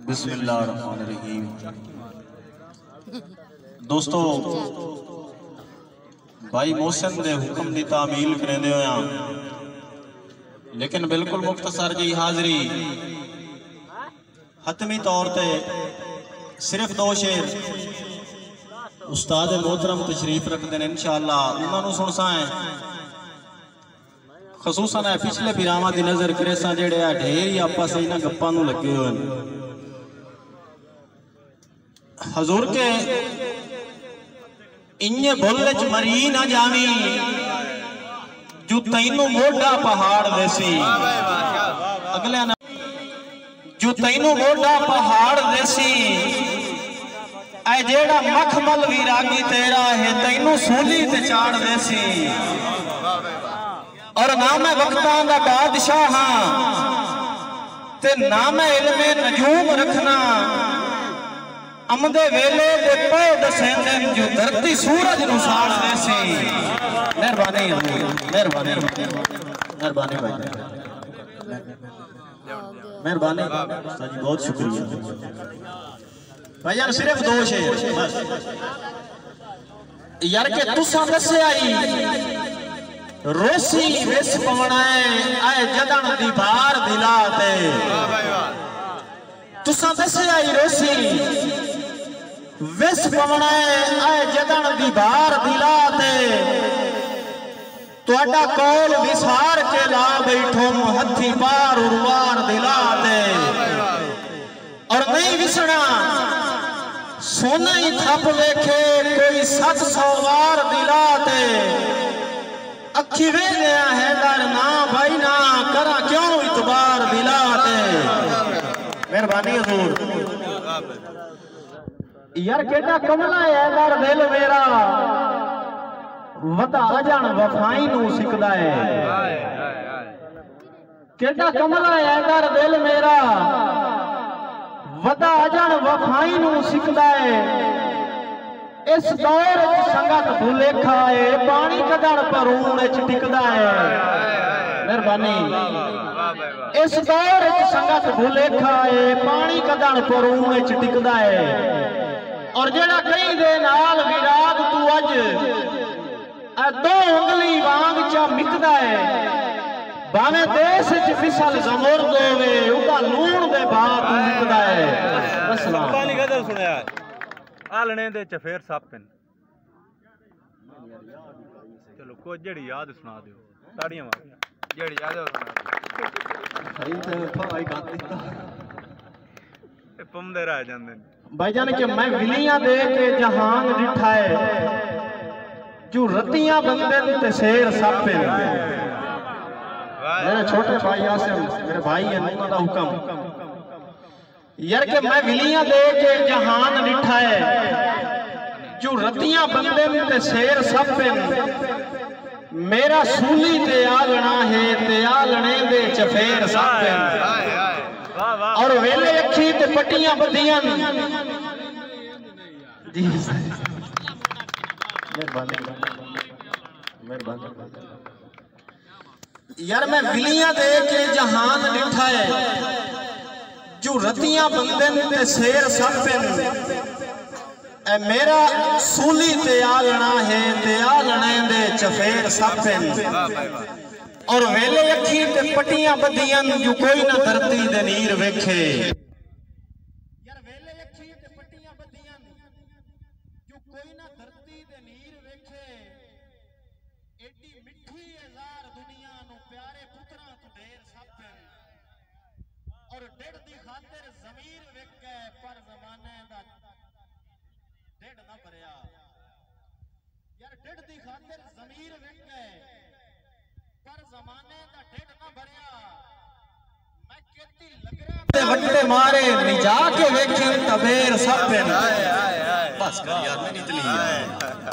बिस्मिल्लाहिर्रहमानिर्रहीम। दोस्तों, भाई मोहसिन दे हुक्म की तामील करेंदे होया, लेकिन बिल्कुल मुख्तसर जी हाज़री हतमी तौर पे सिर्फ दो शेर उस्ताद मोहतरम तशरीफ रखते हैं। इंशाअल्लाह उन्होंने सुनसा है। खसूसन है पिछले पिरावां की नज़र करेसा जेड़े ढेर ही आपस इन्हां गप्पां नूं लगे हुए हैं। हजूर के इन्ने बुल च मरी ना जावी जो तैनू मोटा पहाड़ देसी। अगले जो तैनू मोटा पहाड़ देसी ऐ जेड़ा मखमल वीरागी तेरा है तैनू सूली ते चाड़ देसी। और ना मैं वक्तां दा बादशाह हां ते ना मैं इल्मे नजूम रखना। अमदे वेले दे पे दसेंदे जो धरती सूरज नु साड़ देसी। मेहरबानी मेहरबानी मेहरबानी भाई मेहरबानी उस्ताद जी, बहुत शुक्रिया भाई यार। सिर्फ दो शेर बस यार के तुसा दसे आई रोसी विस पवना है जदन दी बार दिला ते। तुसा दसे आई रोसी विस पवना है जदन दी बार दिला ते। तुहाडा कौल विसार के ला बैठो हथी पार उर्वार दिला ते। और नहीं विसना सोना ही थप लेखे कोई 700 वार दिला ते। अखी वे गया है दर ना भाई ना करा क्यों इतबार दिला ते। मेहरबानी हुजूर यार केड़ा कमला है दर दिल मेरा वता अजन वफाई नू सिकदा है। केड़ा कमला है दर दिल मेरा वता अजन वफाई नू सिकदा है। इस दौर संगत भुलेखा है पानी कदड़ परूण च टिकदा है। मेहरबानी इस दौर संगत भुलेखा है पानी कदड़ परूण च टिकदा है। और जेड़ा कहीं दे नाल विराग तू अज दो उंगली वांग चा मिकदा है। भावे देश च फिसल जमुर्द होवे उदा लूण दे बात मिकदा है। अस्सलाम पानी गजल सुनया आलने दे चफेर सापिन। चलो कोई जेड़ी याद सुना दियो ताड़ियां मार जेड़ी याद पमदे रह जांदे भाईजान के मैं विलियां दे के जहान डिठा है जो रतियां बंदे ते शेर सापिन। मेरे छोटे भाई आसिम मेरे भाई है उन्हां दा हुक्म यार के मैं विलियां दे के जहान डिठा है जो रतियां बंदे ते शेर सापिन। मेरा सूली ते आलना है ते आलने दे चफेर सापिन। और वेले अखी ते पट्टियां बदियां जी मेहरबानी मेहरबानी यार मैं विलियां दे के जहान डिठा है जो रतियां बंदे ते शेर सापिन। मेरा सूली ते आलना है ते आलने दे चफेर सापिन। और वेले अखी ते पट्टियां बदियां जो कोई ना धरती दे नीर वेखे। यार वेले अखी ते पट्टियां बदियां जो कोई ना धरती दे नीर वेखे। एडी मिठी जार दुनिया नु प्यारे पुत्रां तो ढेर सापिन। और डेढ़ दी खातिर ज़मीर विक गए पर ज़माने दा डेढ़ ना भरिया। यार डेढ़ दी खातिर ज़मीर विक गए पर ज़माने दा डेढ़ ना भरिया। मैं केती लगरा वट्टे मारे निजा के वेखे तबेर सापिन। बस कर यार मैं निकली है।